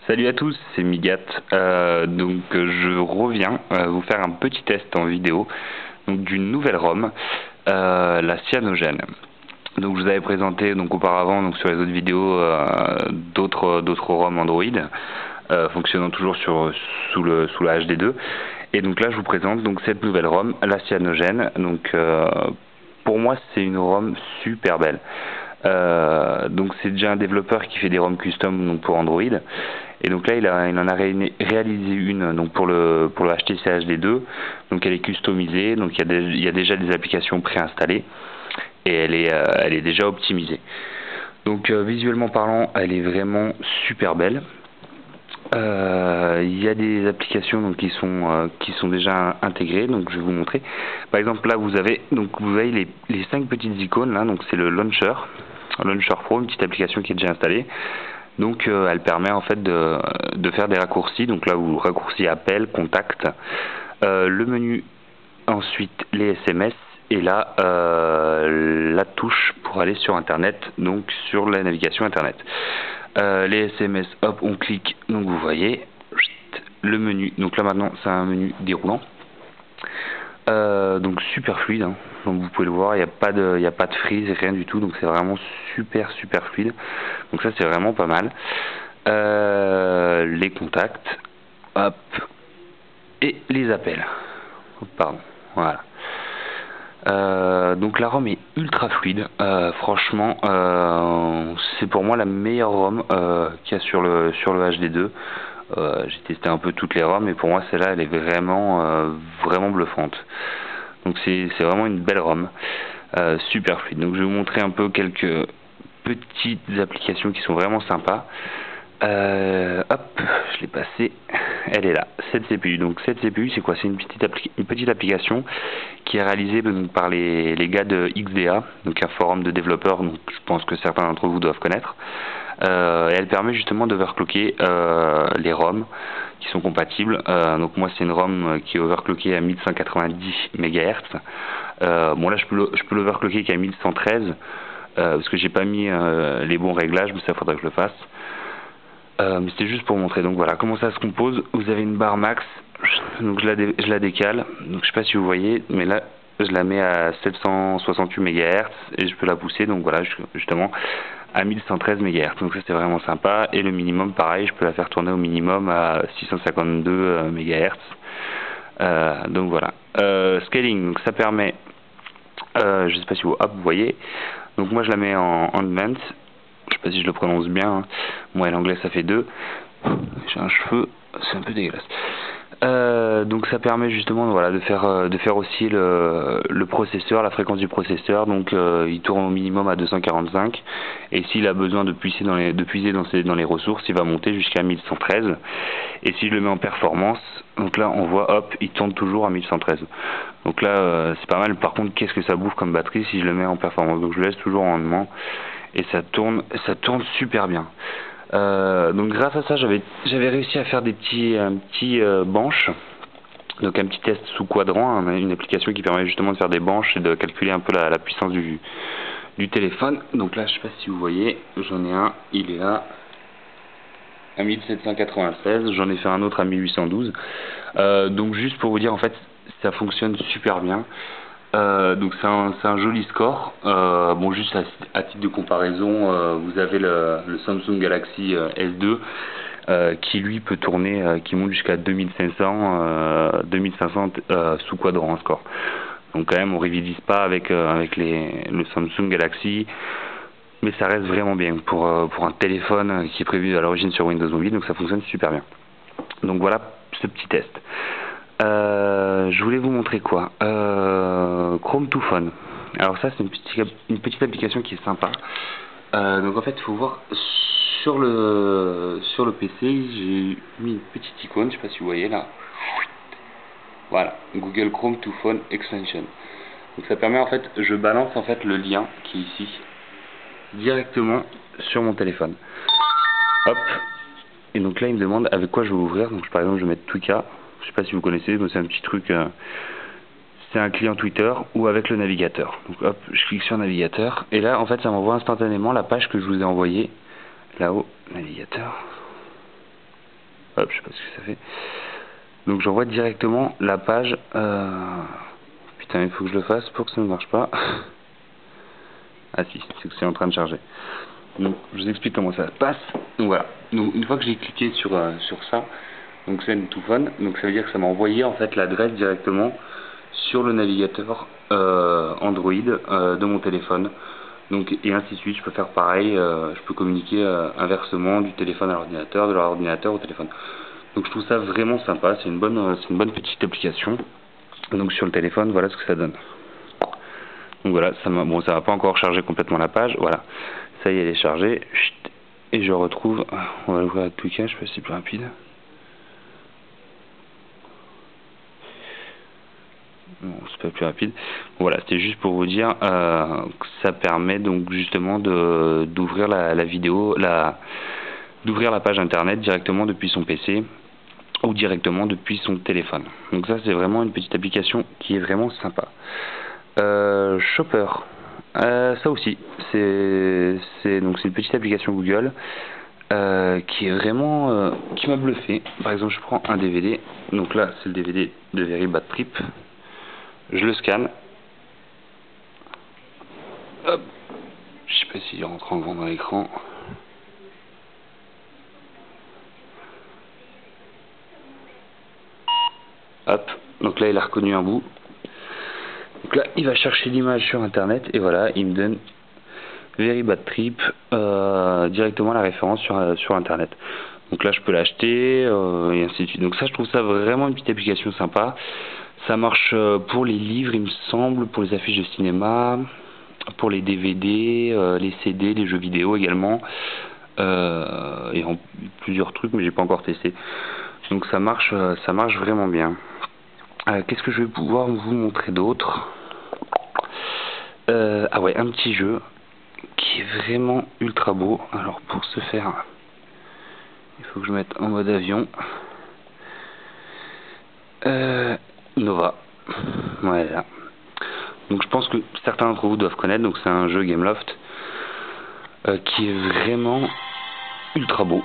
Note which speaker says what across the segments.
Speaker 1: Salut à tous, c'est Migat. Je reviens vous faire un petit test en vidéo d'une nouvelle ROM, la Cyanogen. Donc je vous avais présenté auparavant sur les autres vidéos d'autres ROM Android fonctionnant toujours sous la HD2. Et donc là je vous présente cette nouvelle ROM, la Cyanogen. Pour moi c'est une ROM super belle. C'est déjà un développeur qui fait des ROM custom pour Android, et donc là il en a réalisé une pour le HTC HD2. Donc elle est customisée, donc il y a déjà des applications préinstallées et elle est déjà optimisée. Visuellement parlant, elle est vraiment super belle. Il y a des applications qui sont déjà intégrées, donc je vais vous montrer. Par exemple là vous voyez les 5 petites icônes là, donc c'est le Launcher Pro, une petite application qui est déjà installée. Elle permet en fait de faire des raccourcis. Donc là vous raccourci appel, contact, le menu, ensuite les SMS, et là la touche pour aller sur internet, donc sur la navigation internet. Les SMS, hop, on clique, donc vous voyez le menu. Donc là maintenant c'est un menu déroulant, super fluide, hein. Donc vous pouvez le voir, il n'y a pas de freeze, rien du tout, donc c'est vraiment super fluide. Donc ça c'est vraiment pas mal. Les contacts, hop, et les appels. Oh, pardon, voilà. Donc la ROM est ultra fluide, franchement c'est pour moi la meilleure ROM qu'il y a sur le HD2. J'ai testé un peu toutes les ROM, et pour moi celle-là elle est vraiment bluffante. Donc c'est vraiment une belle ROM, super fluide. Donc je vais vous montrer un peu quelques petites applications qui sont vraiment sympas. Hop, je l'ai passé, elle est là, cette CPU. Donc cette CPU c'est quoi? C'est une petite application qui est réalisée par les gars de XDA, donc un forum de développeurs, donc je pense que certains d'entre vous doivent connaître. Et elle permet justement d'overclocker les ROM qui sont compatibles. Donc moi c'est une ROM qui est overclockée à 1190 MHz. Bon là je peux l'overclocker qu'à 1113 parce que j'ai pas mis les bons réglages, mais ça faudrait que je le fasse. Mais c'était juste pour montrer. Donc voilà comment ça se compose. Vous avez une barre max, donc je la décale, donc je sais pas si vous voyez, mais là je la mets à 768 MHz et je peux la pousser, donc voilà, justement à 1113 MHz. Donc ça c'est vraiment sympa. Et le minimum pareil, je peux la faire tourner au minimum à 652 MHz. Donc voilà. Scaling, donc ça permet, je sais pas si vous voyez, donc moi je la mets en advanced. Je sais pas si je le prononce bien, hein. Moi l'anglais ça fait 2. J'ai un cheveu, c'est un peu dégueulasse. Donc ça permet justement de faire aussi le processeur, la fréquence du processeur. Donc il tourne au minimum à 245, et s'il a besoin de puiser dans les ressources, il va monter jusqu'à 1113. Et si je le mets en performance, donc là on voit, hop, il tourne toujours à 1113. Donc là c'est pas mal. Par contre, qu'est-ce que ça bouffe comme batterie si je le mets en performance? Donc je le laisse toujours en rendement et ça tourne super bien. Donc grâce à ça j'avais réussi à faire un petit bench, donc un petit test sous quadrant, une application qui permet justement de faire des benches et de calculer un peu la puissance du téléphone. Donc là je sais pas si vous voyez, j'en ai un, il est là à 1796, j'en ai fait un autre à 1812. Donc juste pour vous dire, en fait ça fonctionne super bien. Donc c'est un joli score. Bon, juste à titre de comparaison, vous avez le Samsung Galaxy S2 qui lui peut tourner, qui monte jusqu'à 2500 sous quadrant score. Donc quand même on rivalise pas avec le Samsung Galaxy, mais ça reste vraiment bien pour un téléphone qui est prévu à l'origine sur Windows Mobile. Donc ça fonctionne super bien. Donc voilà ce petit test. Je voulais vous montrer quoi, Chrome to Phone. Alors ça c'est une petite application qui est sympa. Donc en fait il faut voir sur le PC, j'ai mis une petite icône, je sais pas si vous voyez là. Voilà, Google Chrome to Phone Extension. Donc ça permet, en fait, je balance en fait le lien qui est ici directement sur mon téléphone. Hop. Et donc là il me demande avec quoi je vais ouvrir. Donc par exemple je vais mettre Twika. Je sais pas si vous connaissez, mais c'est un petit truc, c'est un client Twitter, ou avec le navigateur. Donc hop, je clique sur navigateur, et là en fait ça m'envoie instantanément la page que je vous ai envoyée, là-haut, navigateur. Hop, je sais pas ce que ça fait. Donc j'envoie directement la page. Putain, il faut que je le fasse pour que ça ne marche pas. Ah si, c'est que c'est en train de charger. Donc je vous explique comment ça se passe. Donc voilà. Donc une fois que j'ai cliqué sur ça, donc send to phone, donc ça veut dire que ça m'a envoyé en fait l'adresse directement sur le navigateur Android de mon téléphone. Donc et ainsi de suite, je peux faire pareil, je peux communiquer inversement du téléphone à l'ordinateur, de l'ordinateur au téléphone. Donc je trouve ça vraiment sympa, c'est une bonne petite application. Donc sur le téléphone, voilà ce que ça donne. Donc voilà, ça va pas encore charger complètement la page, voilà. Ça y est, elle est chargée. Et je retrouve, on va l'ouvrir avec Twika, je sais pas si c'est plus rapide. Bon, c'est pas plus rapide. Voilà, c'était juste pour vous dire que ça permet donc justement d'ouvrir la vidéo, d'ouvrir la page internet directement depuis son PC ou directement depuis son téléphone. Donc ça, c'est vraiment une petite application qui est vraiment sympa. Shopper, ça aussi, c'est une petite application Google qui est vraiment qui m'a bluffé. Par exemple, je prends un DVD. Donc là, c'est le DVD de Very Bad Trip. Je le scanne. Hop. Je sais pas s'il rentre en grand dans l'écran. Hop. Donc là, il a reconnu un bout. Donc là, il va chercher l'image sur internet et voilà, il me donne Very Bad Trip, directement la référence sur internet. Donc là, je peux l'acheter et ainsi de suite. Donc ça, je trouve ça vraiment une petite application sympa. Ça marche pour les livres, il me semble, pour les affiches de cinéma, pour les DVD, les CD, les jeux vidéo également, et en plusieurs trucs, mais j'ai pas encore testé. Donc ça marche vraiment bien. Qu'est-ce que je vais pouvoir vous montrer d'autre? Ah ouais, un petit jeu qui est vraiment ultra beau. Alors pour ce faire, il faut que je mette en mode avion. Nova. Voilà. Donc je pense que certains d'entre vous doivent connaître. Donc c'est un jeu Gameloft qui est vraiment ultra beau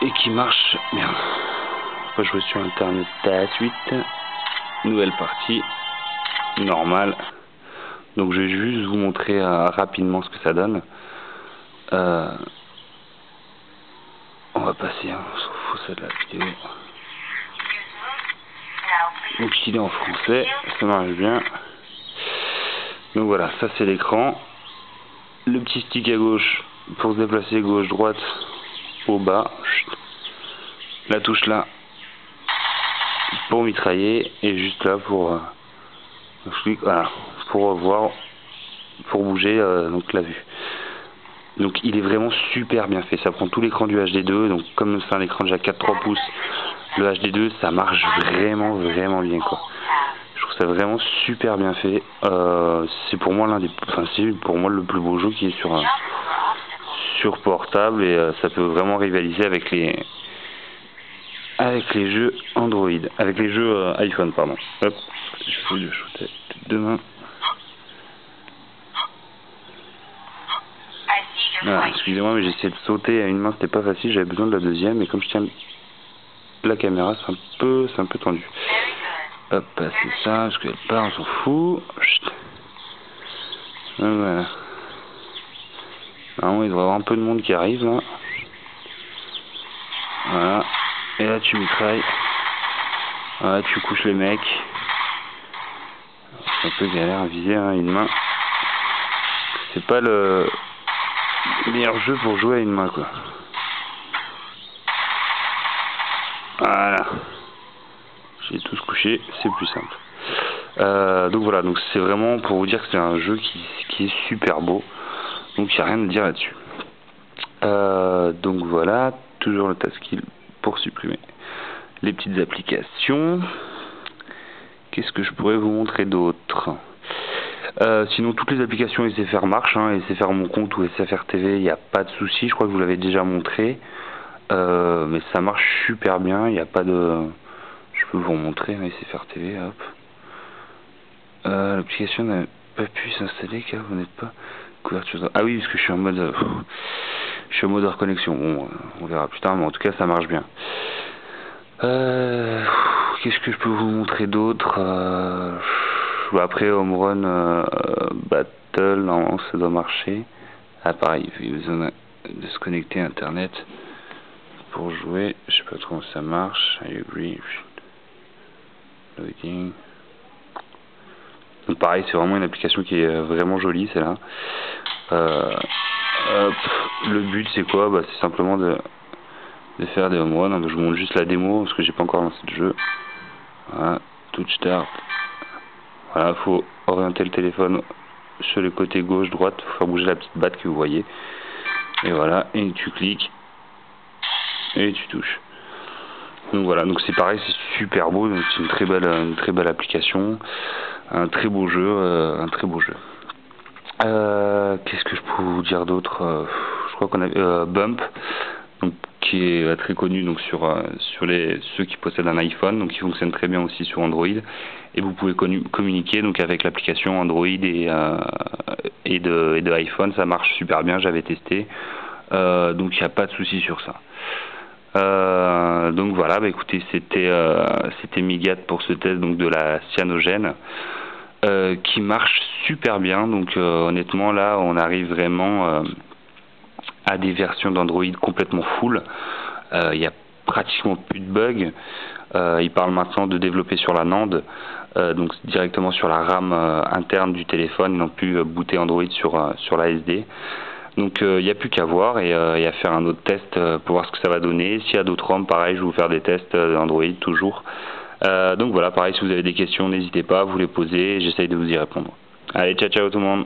Speaker 1: et qui marche bien. On va jouer sur internet à la suite. Nouvelle partie. Normal. Donc je vais juste vous montrer rapidement ce que ça donne. On va passer, hein, on s'en fout ça de la vidéo. Donc il est en français, ça marche bien. Donc voilà, ça c'est l'écran. Le petit stick à gauche pour se déplacer gauche, droite, au bas. La touche là pour mitrailler et juste là pour voilà, pour voir, pour bouger donc la vue. Donc il est vraiment super bien fait, ça prend tout l'écran du HD2, donc comme c'est un écran déjà 4.3 pouces, le HD2 ça marche vraiment bien quoi. Je trouve ça vraiment super bien fait. C'est pour moi c'est pour moi le plus beau jeu qui est sur portable et ça peut vraiment rivaliser avec les jeux Android, avec les jeux iPhone pardon. Hop, je vais le shooter deux mains. Ah, excusez-moi mais j'ai essayé de sauter à une main, c'était pas facile, j'avais besoin de la deuxième et comme je tiens la caméra c'est un peu tendu. Hop, c'est ça, parce qu'elle part, on s'en fout. Voilà. Normalement il devrait y avoir un peu de monde qui arrive là. Voilà. Et là tu mitrailles. Voilà, tu couches les mecs. C'est un peu galère à viser hein, une main. C'est pas le meilleur jeu pour jouer à une main quoi. Voilà. J'ai tous couché, c'est plus simple. Donc voilà, donc c'est vraiment pour vous dire que c'est un jeu qui est super beau. Donc il n'y a rien à dire là-dessus. Donc voilà, toujours le taskil pour supprimer les petites applications. Qu'est-ce que je pourrais vous montrer d'autre? Sinon toutes les applications SFR marchent, hein, SFR mon compte ou SFR TV, il n'y a pas de souci, je crois que vous l'avez déjà montré. Mais ça marche super bien, il n'y a pas de... Je peux vous remontrer, hein, SFR TV, hop. L'application n'a pas pu s'installer car vous n'êtes pas couverture. Ah oui, parce que je suis en mode hors connexion. Bon, on verra plus tard, mais en tout cas ça marche bien. Qu'est-ce que je peux vous montrer d'autre? Après Home Run Battle, normalement ça doit marcher. Ah pareil, il y a besoin de se connecter à internet pour jouer. Je sais pas trop comment ça marche. I agree. Loading. Donc pareil, c'est vraiment une application qui est vraiment jolie, celle-là. Le but c'est quoi? C'est simplement de faire des home runs. Je vous montre juste la démo parce que j'ai pas encore lancé le jeu. Voilà, touch start. Voilà, faut orienter le téléphone sur le côté gauche, droite, faut faire bouger la petite batte que vous voyez. Et voilà, et tu cliques et tu touches. Donc voilà, donc c'est pareil, c'est super beau, c'est une très belle application, un très beau jeu, Qu'est-ce que je peux vous dire d'autre? Je crois qu'on a Bump, donc qui est très connu donc sur ceux qui possèdent un iPhone, donc qui fonctionne très bien aussi sur Android, et vous pouvez communiquer donc avec l'application Android et de iPhone. Ça marche super bien, j'avais testé, donc il n'y a pas de souci sur ça. Donc voilà, écoutez, c'était Migat pour ce test donc de la cyanogène, qui marche super bien. Donc honnêtement là on arrive vraiment à des versions d'Android complètement full. Il n'y a pratiquement plus de bugs. Ils parlent maintenant de développer sur la NAND, donc directement sur la RAM interne du téléphone, et non plus booter Android sur la SD. Donc il n'y a plus qu'à voir et à faire un autre test pour voir ce que ça va donner. S'il y a d'autres ROM, pareil, je vais vous faire des tests d'Android toujours. Donc voilà, pareil, si vous avez des questions, n'hésitez pas, vous les posez, j'essaye de vous y répondre. Allez, ciao ciao tout le monde.